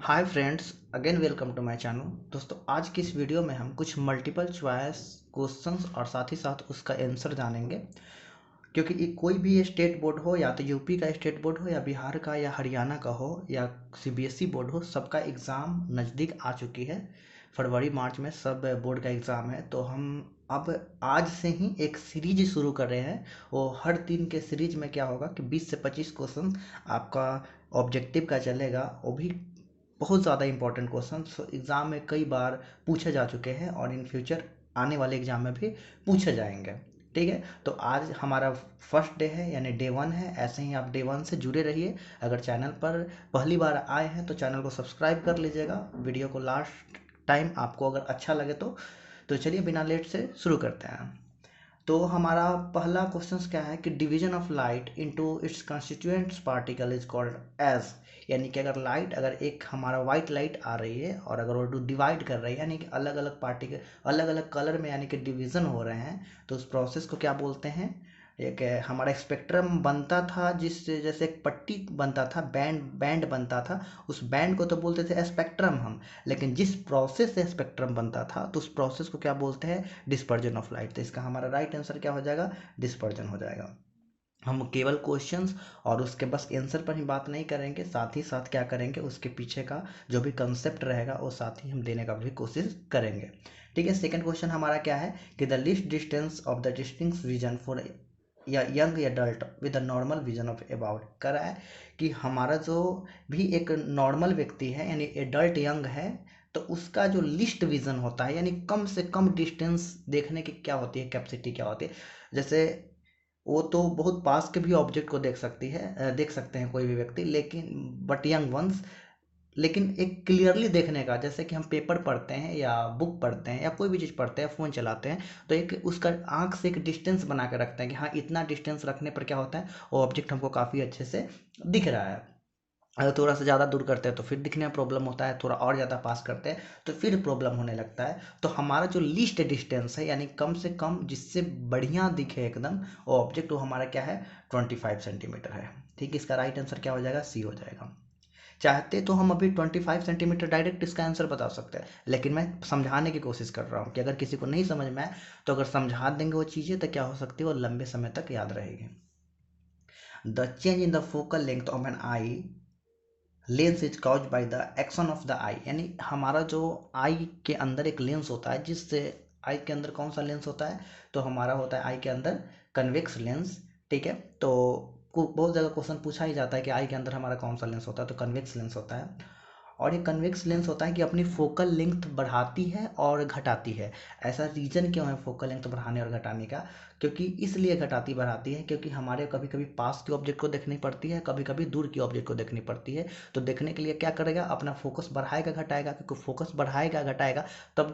Hi friends, again welcome to my channel. दोस्तों, आज की इस वीडियो में हम कुछ मल्टीपल चॉइस क्वेश्चंस और साथ ही साथ उसका आंसर जानेंगे। क्योंकि ये कोई भी स्टेट बोर्ड हो, या तो यूपी का स्टेट बोर्ड हो, या बिहार का, या हरियाणा का हो, या सीबीएसई बोर्ड हो, सबका एग्ज़ाम नज़दीक आ चुकी है। फरवरी मार्च में सब बोर्ड का एग्ज़ाम है। तो हम अब आज से ही एक सीरीज शुरू कर रहे हैं। वो हर दिन के सीरीज में क्या होगा कि 20 से 25 क्वेश्चन आपका ऑब्जेक्टिव का चलेगा। वो भी बहुत ज़्यादा इंपॉर्टेंट क्वेश्चन एग्ज़ाम में कई बार पूछे जा चुके हैं और इन फ्यूचर आने वाले एग्ज़ाम में भी पूछे जाएंगे। ठीक है, तो आज हमारा फर्स्ट डे है, यानी डे 1 है। ऐसे ही आप डे 1 से जुड़े रहिए। अगर चैनल पर पहली बार आए हैं तो चैनल को सब्सक्राइब कर लीजिएगा। वीडियो को लास्ट टाइम आपको अगर अच्छा लगे तो चलिए बिना लेट से शुरू करते हैं। तो हमारा पहला क्वेश्चन क्या है कि division of light into its constituents particle is called as. यानी कि अगर एक हमारा वाइट लाइट आ रही है और अगर वो डिवाइड कर रही है, यानी कि अलग अलग पार्टिकल अलग अलग कलर में यानी कि डिवीजन हो रहे हैं, तो उस प्रोसेस को क्या बोलते हैं। एक हमारा स्पेक्ट्रम बनता था, जिस जैसे एक पट्टी बनता था, बैंड बैंड बनता था, उस बैंड को तो बोलते थे स्पेक्ट्रम हम। लेकिन जिस प्रोसेस से स्पेक्ट्रम बनता था तो उस प्रोसेस को क्या बोलते हैं, डिस्पर्जन ऑफ लाइट। तो इसका हमारा राइट आंसर क्या हो जाएगा, डिस्पर्जन हो जाएगा। हम केवल क्वेश्चंस और उसके बस आंसर पर ही बात नहीं करेंगे, साथ ही साथ क्या करेंगे, उसके पीछे का जो भी कंसेप्ट रहेगा वो साथ ही हम देने का भी कोशिश करेंगे। ठीक है, सेकंड क्वेश्चन हमारा क्या है कि the least distance of the distinct vision for या young adult with normal vision of about कर रहा है कि हमारा जो भी एक नॉर्मल व्यक्ति है, यानी एडल्ट यंग है, तो उसका जो लिस्ट विजन होता है, यानी कम से कम डिस्टेंस देखने की क्या होती है, कैपेसिटी क्या होती है। जैसे वो तो बहुत पास के भी ऑब्जेक्ट को देख सकते हैं कोई भी व्यक्ति, लेकिन बट यंग वंस, लेकिन एक क्लियरली देखने का, जैसे कि हम पेपर पढ़ते हैं या बुक पढ़ते हैं या कोई भी चीज़ पढ़ते हैं, फ़ोन चलाते हैं, तो एक उसका आँख से एक डिस्टेंस बना के रखते हैं कि हाँ, इतना डिस्टेंस रखने पर क्या होता है, वो ऑब्जेक्ट हमको काफ़ी अच्छे से दिख रहा है। अगर थोड़ा सा ज़्यादा दूर करते हैं तो फिर दिखने में प्रॉब्लम होता है, थोड़ा और ज़्यादा पास करते हैं तो फिर प्रॉब्लम होने लगता है। तो हमारा जो लीस्ट डिस्टेंस है, यानी कम से कम जिससे बढ़िया दिखे एकदम वो ऑब्जेक्ट, वो हमारा क्या है, 25 सेंटीमीटर है। ठीक, इसका राइट आंसर क्या हो जाएगा, सी हो जाएगा। चाहते तो हम अभी 25 सेंटीमीटर डायरेक्ट इसका आंसर बता सकते हैं, लेकिन मैं समझाने की कोशिश कर रहा हूँ कि अगर किसी को नहीं समझ में आए तो अगर समझा देंगे वो चीज़ें तो क्या हो सकती है, वो लंबे समय तक याद रहेगी। The change in the focal length of an eye lens is caused by the action of the eye. यानी हमारा जो आई के अंदर एक लेंस होता है, जिससे आई के अंदर कौन सा लेंस होता है, तो हमारा होता है आई के अंदर कन्वेक्स लेंस। ठीक है, तो बहुत जगह क्वेश्चन पूछा ही जाता है कि आई के अंदर हमारा कौन सा लेंस होता है, तो कन्वेक्स लेंस होता है। और ये कन्वेक्स लेंस होता है कि अपनी फोकल लेंथ बढ़ाती है और घटाती है। ऐसा रीजन क्यों है फोकल लेंथ बढ़ाने और घटाने का, क्योंकि इसलिए घटाती बढ़ाती है क्योंकि हमारे कभी कभी पास के ऑब्जेक्ट को देखनी पड़ती है, कभी कभी दूर की ऑब्जेक्ट को देखनी पड़ती है। तो देखने के लिए क्या करेगा, अपना फोकस बढ़ाएगा घटाएगा, क्योंकि फोकस बढ़ाएगा घटाएगा तब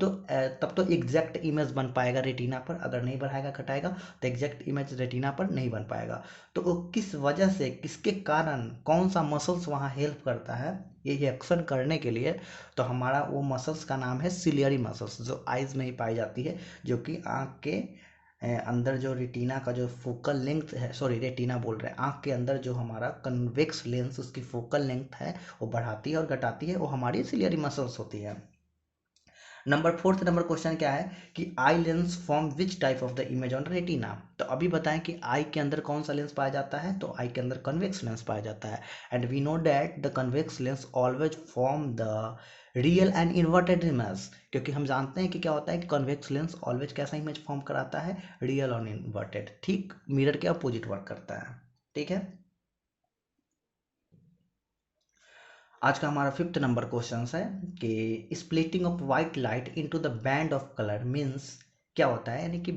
तो एग्जैक्ट इमेज बन पाएगा रेटिना पर। अगर नहीं बढ़ाएगा घटाएगा तो एग्जैक्ट इमेज रेटिना पर नहीं बन पाएगा। तो वो किस वजह से, किसके कारण, कौन सा मसल्स वहाँ हेल्प करता है ये एक्शन करने के लिए, तो हमारा वो मसल्स का नाम है सिलियरी मसल्स, जो आइज में ही पाई जाती है, जो कि आँख के अंदर जो रेटिना का जो फोकल लेंथ है, सॉरी रेटिना बोल रहे हैं, आँख के अंदर जो हमारा कन्वेक्स लेंस उसकी फोकल लेंथ है वो बढ़ाती है और घटाती है, वो हमारी सिलियरी मसल्स होती है। फोर्थ नंबर क्वेश्चन क्या है कि eye lens form which type of the image on retina. तो अभी बताएं कि आई के अंदर कौन सा लेंस पाया जाता है, तो आई के अंदर कन्वेक्स लेंस पाया जाता है। And we know that the convex lens always form the real and inverted image. क्योंकि हम जानते हैं कि क्या होता है कि कन्वेक्स लेंस ऑलवेज कैसा इमेज फॉर्म कराता है, रियल और इन्वर्टेड। ठीक, मिरर के अपोजिट वर्क करता है। ठीक है, आज का हमारा फिफ्थ नंबर क्वेश्चन है कि splitting of white light into the band of colour means क्या होता है। यानी कि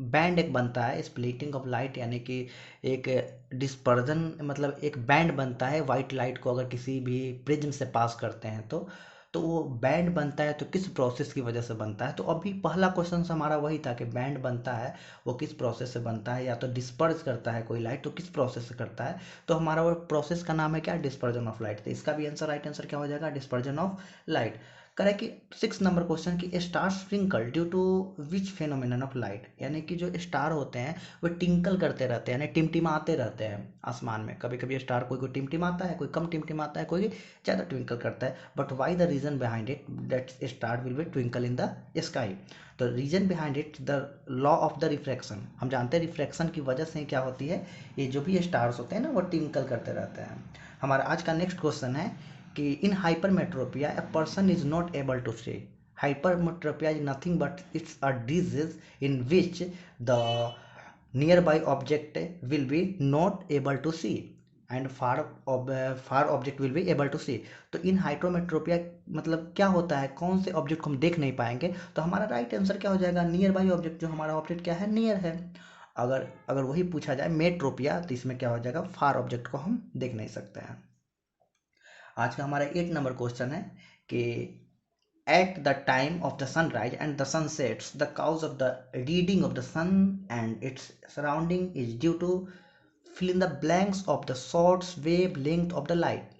बैंड एक बनता है, स्प्लिटिंग ऑफ लाइट यानी कि एक डिस्पर्जन, मतलब एक बैंड बनता है वाइट लाइट को अगर किसी भी प्रिज्म से पास करते हैं तो वो बैंड बनता है। तो किस प्रोसेस की वजह से बनता है, तो अभी पहला क्वेश्चन हमारा वही था कि बैंड बनता है वो किस प्रोसेस से बनता है, या तो डिस्पर्ज करता है कोई लाइट तो किस प्रोसेस से करता है। तो हमारा वो प्रोसेस का नाम है क्या, डिस्पर्जन ऑफ लाइट। तो इसका भी आंसर, राइट आंसर क्या हो जाएगा, डिस्पर्जन ऑफ लाइट। कह रहा है कि 6 नंबर क्वेश्चन की star twinkle due to which phenomenon of light, यानी कि जो स्टार होते हैं वो टिंकल करते रहते हैं, यानी टिमटिमाते रहते हैं आसमान में। कभी कभी स्टार कोई कोई टिमटिमाता है, कोई कम टिमटिमाता है, कोई ज़्यादा ट्विंकल करता है। But why the reason behind it that star will be twinkle in the sky? तो reason behind it the law of the refraction. हम जानते हैं रिफ्रैक्शन की वजह से क्या होती है, ये जो भी स्टार्स होते हैं ना वो टिंकल करते रहते हैं। हमारा आज का नेक्स्ट क्वेश्चन है कि इन hypermetropia a person is not able to see. Hypermetropia is nothing but it's a disease in which the nearby object will be not able to see and far object will be able to see. तो इन हाइड्रोमेट्रोपिया मतलब क्या होता है, कौन से object को हम देख नहीं पाएंगे? तो हमारा राइट आंसर क्या हो जाएगा, नियर बाई ऑब्जेक्ट। जो हमारा ऑब्जेक्ट क्या है, नियर है। अगर अगर वही पूछा जाए मेट्रोपिया, तो इसमें क्या हो जाएगा, फार ऑब्जेक्ट को हम देख नहीं सकते हैं। आज का हमारा 8 नंबर क्वेश्चन है कि at the time of the sunrise and the sunsets the cause of the reading of the sun and its surrounding is due to fill in the blanks of the short wavelength of the light।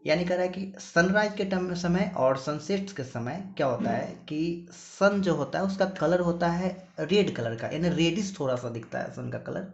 यानी कह रहा है कि sunrise के time समय और sunsets के समय क्या होता है कि सन जो होता है उसका कलर होता है रेड कलर का, यानी रेडिश थोड़ा सा दिखता है सन का कलर।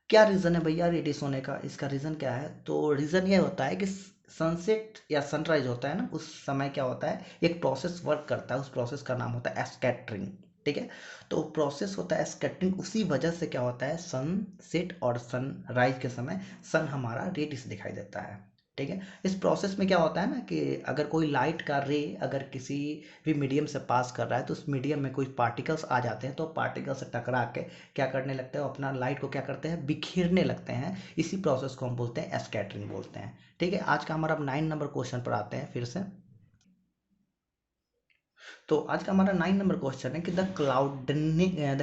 क्या रीज़न है भैया रेडिश होने का? इसका रीज़न क्या है? तो रीज़न ये होता है कि सनसेट या सनराइज होता है ना, उस समय क्या होता है, एक प्रोसेस वर्क करता है, उस प्रोसेस का नाम होता है स्कैटरिंग। ठीक है, तो प्रोसेस होता है स्कैटरिंग, उसी वजह से क्या होता है सनसेट और सनराइज के समय सन हमारा रेडिश दिखाई देता है। ठीक है, इस प्रोसेस में क्या होता है ना कि अगर कोई लाइट का रे अगर किसी भी मीडियम से पास कर रहा है तो उस मीडियम में कोई पार्टिकल्स आ जाते हैं, तो पार्टिकल से टकरा के क्या करने लगते हैं, अपना लाइट को क्या करते हैं, बिखेरने लगते हैं। इसी प्रोसेस को हम बोलते हैं स्कैटरिंग बोलते हैं। ठीक है, आज का हमारा 9 नंबर क्वेश्चन पर आते हैं फिर से। तो आज का हमारा 9 नंबर क्वेश्चन है कि द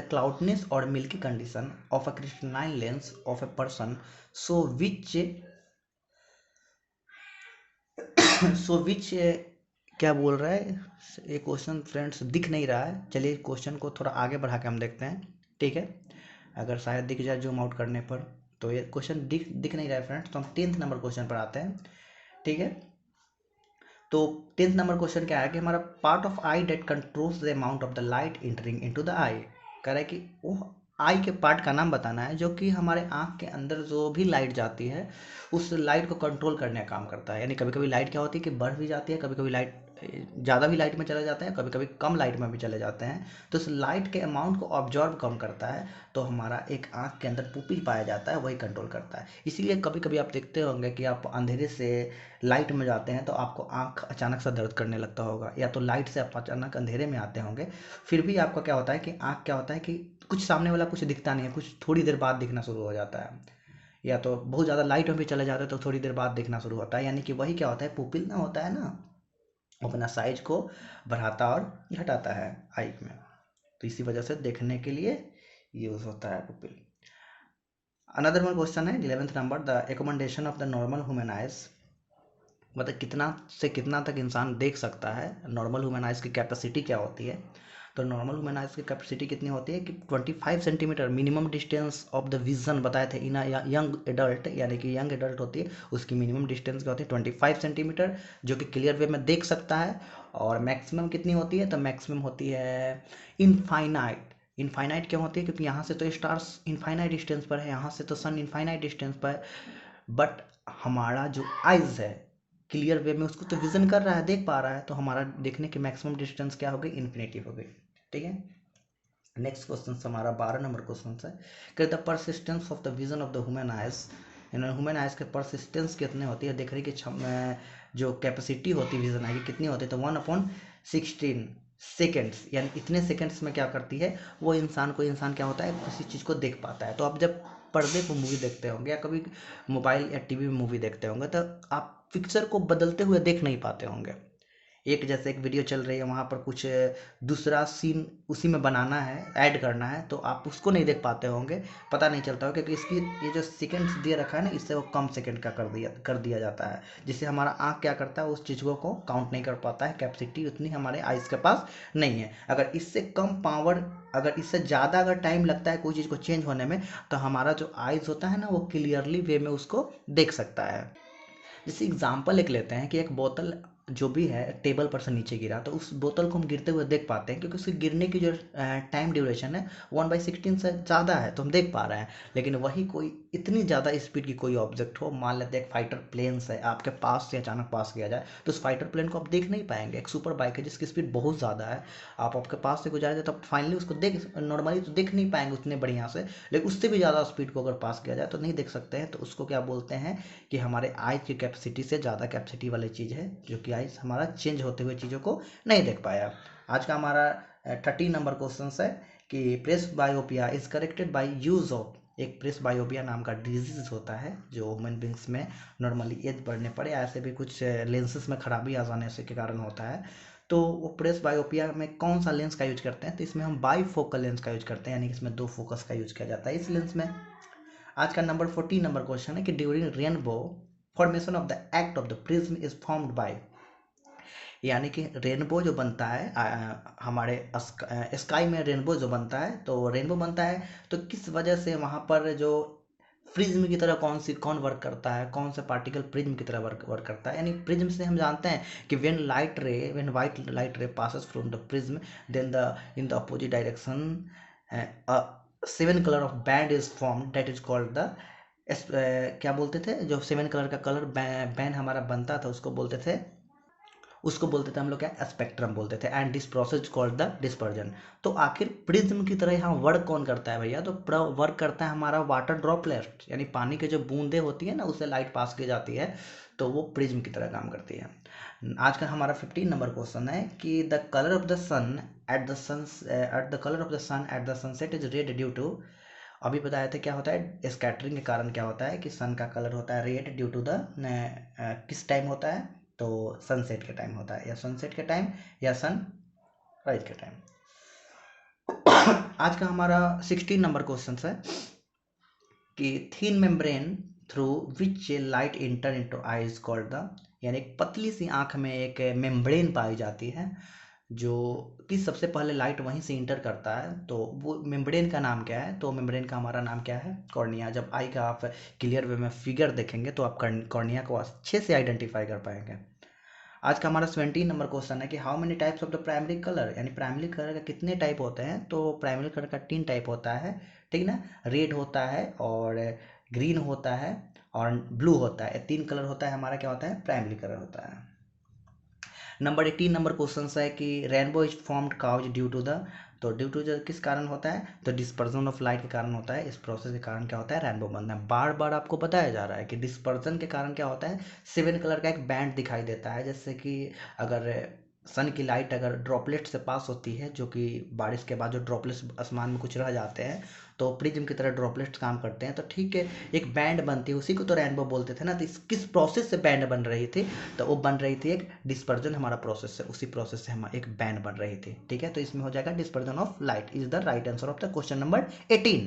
क्लाउडनेस और milky condition of a crystalline lens of a person so which so which क्या बोल रहा है ये क्वेश्चन फ्रेंड्स, दिख नहीं रहा है। चलिए क्वेश्चन को थोड़ा आगे बढ़ा के हम देखते हैं। ठीक है, अगर शायद दिख जाए जूम आउट करने पर। तो ये क्वेश्चन दिख नहीं रहा है फ्रेंड्स, तो हम 10th नंबर क्वेश्चन पर आते हैं। ठीक है, तो 10th नंबर क्वेश्चन क्या है कि हमारा part of eye that controls the amount of the light entering into the eye. कह रहा है कि वो आई के पार्ट का नाम बताना है जो कि हमारे आँख के अंदर जो भी लाइट जाती है उस लाइट को कंट्रोल करने का काम करता है। यानी कभी कभी लाइट क्या होती है कि बढ़ भी जाती है, कभी कभी लाइट ज़्यादा भी लाइट में चले जाते हैं, कभी कभी कम लाइट में भी चले जाते हैं। तो उस लाइट के अमाउंट को ऑब्जॉर्व कम करता है, तो हमारा एक आँख के अंदर पुपिल पाया जाता है, वही कंट्रोल करता है। इसीलिए कभी कभी आप देखते होंगे कि आप अंधेरे से लाइट में जाते हैं तो आपको आँख अचानक से दर्द करने लगता होगा, या तो लाइट से आप अचानक अंधेरे में आते होंगे फिर भी आपका क्या होता है कि आँख क्या होता है कि कुछ सामने वाला कुछ दिखता नहीं है, कुछ थोड़ी देर बाद दिखना शुरू हो जाता है। या तो बहुत ज़्यादा लाइट में भी चले जाते हैं तो थोड़ी देर बाद दिखना शुरू होता है। यानी कि वही क्या होता है, पुपिल ना होता है ना, अपना साइज को बढ़ाता और घटाता है आई में, तो इसी वजह से देखने के लिए यूज़ होता है पुपिल। अनदर वन क्वेश्चन है 11th number, the accommodation of the normal human eyes. मतलब कितना से कितना तक इंसान देख सकता है, नॉर्मल ह्यूमन आइज की कैपेसिटी क्या होती है? तो नॉर्मल ह्यूमन आइज की कैपेसिटी कितनी होती है कि 25 centimetre minimum distance of the vision बताए थे इन यंग एडल्ट। यानी कि यंग एडल्ट होती है उसकी मिनिमम डिस्टेंस क्या होती है 25 सेंटीमीटर, जो कि क्लियर वे में देख सकता है। और मैक्सिमम कितनी होती है? तो मैक्सिमम होती है इनफाइनाइट। इनफाइनाइट क्यों होती है? क्योंकि यहाँ से तो स्टार्स इनफाइनाइट डिस्टेंस पर है, यहाँ से तो सन इनफाइनाइट डिस्टेंस पर, बट हमारा जो आइज है क्लियर वे में उसको तो विजन कर रहा है, देख पा रहा है, तो हमारा देखने की मैक्सिमम डिस्टेंस क्या हो गई, इन्फिनिटी हो गई। ठीक है, नेक्स्ट क्वेश्चन हमारा 12 नंबर क्वेश्चन है कि the persistence of the vision of the human eyes. Human eyes के परसिस्टेंस कितने होती है, देखने की जो कैपेसिटी होती है विजन आई की कितनी होती है? तो 1/16 सेकेंड्स। यानी इतने सेकेंड्स में क्या करती है वो इंसान क्या होता है, किसी चीज़ को देख पाता है। तो आप जब पर्दे पर मूवी देखते होंगे या कभी मोबाइल या टीवी में मूवी देखते होंगे तो आप पिक्चर को बदलते हुए देख नहीं पाते होंगे। एक जैसे एक वीडियो चल रही है वहाँ पर कुछ दूसरा सीन उसी में बनाना है, ऐड करना है, तो आप उसको नहीं देख पाते होंगे, पता नहीं चलता हो, क्योंकि इसकी ये जो सेकंड्स दिए रखा है ना इससे वो कम सेकंड का कर दिया जाता है, जिससे हमारा आँख क्या करता है उस चीज़ों को काउंट नहीं कर पाता है। कैपेसिटी उतनी हमारे आइज़ के पास नहीं है। अगर इससे कम पावर, अगर इससे ज़्यादा अगर टाइम लगता है कोई चीज़ को चेंज होने में, तो हमारा जो आइज़ होता है ना वो क्लियरली वे में उसको देख सकता है। जैसे एग्जाम्पल एक लेते हैं कि एक बोतल जो भी है टेबल पर से नीचे गिरा तो उस बोतल को हम गिरते हुए देख पाते हैं, क्योंकि उसके गिरने की जो टाइम ड्यूरेशन है 1/16 से ज़्यादा है, तो हम देख पा रहे हैं। लेकिन वही कोई इतनी ज़्यादा स्पीड की कोई ऑब्जेक्ट हो, मान लेते हैं एक फाइटर प्लेन्स है, आपके पास से अचानक पास किया जाए तो उस फाइटर प्लेन को आप देख नहीं पाएंगे। एक सुपर बाइक है जिसकी स्पीड बहुत ज़्यादा है, आप आपके पास से गुजारे तो फाइनली उसको देख, नॉर्मली तो देख नहीं पाएंगे उतने बढ़िया से, लेकिन उससे भी ज़्यादा स्पीड को अगर पास किया जाए तो नहीं देख सकते हैं। तो उसको क्या बोलते हैं कि हमारे आइज की कैपेसिटी से ज़्यादा कैपेसिटी वाली चीज़ है, जो कि आइज हमारा चेंज होते हुए चीज़ों को नहीं देख पाया। आज का हमारा 13 नंबर क्वेश्चन है कि presbyopia is corrected by use of, एक प्रेस बायोपिया नाम का डिजीज होता है जो ह्यूमन बींग्स में नॉर्मली एज बढ़ने पर या ऐसे भी कुछ लेंसेज में खराबी आ जाने से के कारण होता है। तो वो प्रेस बायोपिया में कौन सा लेंस का यूज करते हैं, तो इसमें हम बाईफोकल लेंस का यूज करते हैं, यानी कि इसमें 2 फोकस का यूज किया जाता है इस लेंस में। आज का नंबर 14 नंबर क्वेश्चन है कि during rainbow formation of the act of the prism is formed by, यानी कि रेनबो जो बनता है हमारे स्काई में रेनबो जो बनता है, तो रेनबो बनता है तो किस वजह से वहाँ पर जो प्रिज्म की तरह कौन वर्क करता है, कौन सा पार्टिकल प्रिज्म की तरह वर्क करता है। यानी प्रिज्म से हम जानते हैं कि when white light ray passes from the prism then the in the opposite direction 7 colour of band is form that is called the क्या बोलते थे, जो 7 कलर का कलर बैंड हमारा बनता था उसको बोलते थे हम लोग क्या, स्पेक्ट्रम बोलते थे, and this process called the dispersion. तो आखिर प्रिज्म की तरह यहाँ वर्क कौन करता है भैया, तो वर्क करता है हमारा वाटर ड्रॉपलेट, यानी पानी के जो बूंदे होती है ना उससे लाइट पास की जाती है, तो वो प्रिज्म की तरह काम करती है। आज का हमारा 15 नंबर क्वेश्चन है कि the colour of the sun at the sunset is red due to, अभी बताया था क्या होता है, स्कैटरिंग के कारण क्या होता है कि सन का कलर होता है रेड ड्यू टू द किस टाइम होता है, तो सनसेट के टाइम होता है, या सनसेट के टाइम या सनराइज के टाइम। आज का हमारा 16 नंबर क्वेश्चन है कि thin membrane through which light inter into eyes called the, यानी एक पतली सी आंख में एक मेम्ब्रेन पाई जाती है जो कि सबसे पहले लाइट वहीं से इंटर करता है, तो वो मेम्ब्रेन का नाम क्या है, तो मेम्ब्रेन का हमारा नाम क्या है, कॉर्निया। जब आई का आप क्लियर वे में फिगर देखेंगे तो आप कॉर्निया को अच्छे से आइडेंटिफाई कर पाएंगे। आज का हमारा 17 नंबर क्वेश्चन है कि how many types of the primary colour, यानी प्राइमरी कलर का कितने टाइप होते हैं, तो प्राइमरी कलर का 3 टाइप होता है, ठीक ना, रेड होता है और ग्रीन होता है और ब्लू होता है, 3 कलर होता है हमारा क्या होता है, प्राइमरी कलर होता है। नंबर 18 नंबर क्वेश्चन है कि rainbow is formed cause due to the, तो ड्यू टू किस कारण होता है, तो डिस्पर्जन ऑफ लाइट के कारण होता है। इस प्रोसेस के कारण क्या होता है, रेनबो बनता है। बार बार आपको बताया जा रहा है कि डिस्पर्जन के कारण क्या होता है, 7 कलर का एक बैंड दिखाई देता है, जैसे कि अगर सन की लाइट अगर ड्रॉपलेट से पास होती है, जो कि बारिश के बाद जो ड्रॉपलेट्स आसमान में कुछ रह जाते हैं तो प्रिज्म की तरह ड्रॉपलेट्स काम करते हैं, तो ठीक है एक बैंड बनती है, उसी को तो रेनबो बोलते थे ना। तो किस प्रोसेस से बैंड बन रही थी, तो वो बन रही थी एक डिस्पर्जन हमारा प्रोसेस है, उसी प्रोसेस से हमारा एक बैंड बन रही थी, ठीक है। तो इसमें हो जाएगा dispersion of light is the right answer of the question number 18।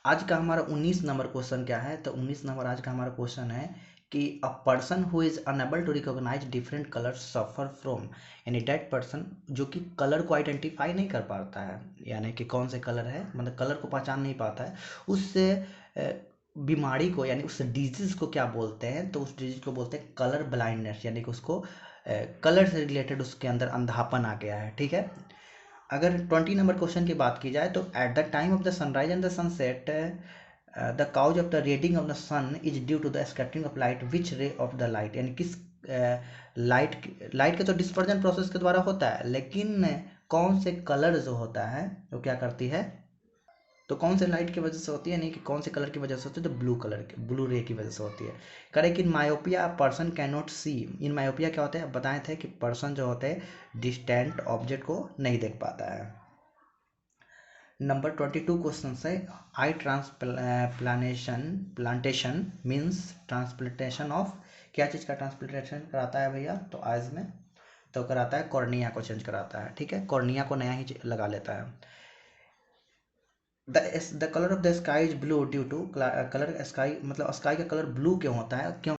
आज का हमारा 19 नंबर क्वेश्चन क्या है, तो 19 नंबर आज का हमारा क्वेश्चन है कि a person who is unable to recognise different colours suffer from, यानी डेट पर्सन जो कि कलर को आइडेंटिफाई नहीं कर पाता है, यानी कि कौन से कलर है, मतलब कलर को पहचान नहीं पाता है, उससे बीमारी को, यानी उस डिजीज को क्या बोलते हैं, तो उस डिजीज को बोलते हैं कलर ब्लाइंडनेस, यानी कि उसको कलर से रिलेटेड उसके अंदर अंधापन आ गया है, ठीक है। अगर 20 नंबर क्वेश्चन की बात की जाए तो at the time of the sunrise and the sunset the cause of the redding of the sun is due to the scattering of light which ray of the light, यानी किस light के तो dispersion process के द्वारा होता है, लेकिन कौन से कलर जो होता है वो क्या करती है, तो कौन से लाइट की वजह से होती है, नहीं कि कौन से कलर की वजह से होती है, तो ब्लू रे की वजह से होती है। Correct. In myopia person can not see, in myopia क्या होता है, बताए थे कि पर्सन जो होते हैं डिस्टेंट ऑब्जेक्ट को नहीं देख पाता है। नंबर 22 क्वेश्चन है आई प्लांटेशन मीन्स ट्रांसप्लांटेशन ऑफ, क्या चीज़ का ट्रांसप्लांटेशन कराता है भैया, तो आइज में तो कराता है कॉर्निया को चेंज कराता है, ठीक है, कॉर्निया को नया ही लगा लेता है। The colour of the sky is blue due to, colour sky मतलब स्काई का कलर ब्लू क्यों होता है, क्यों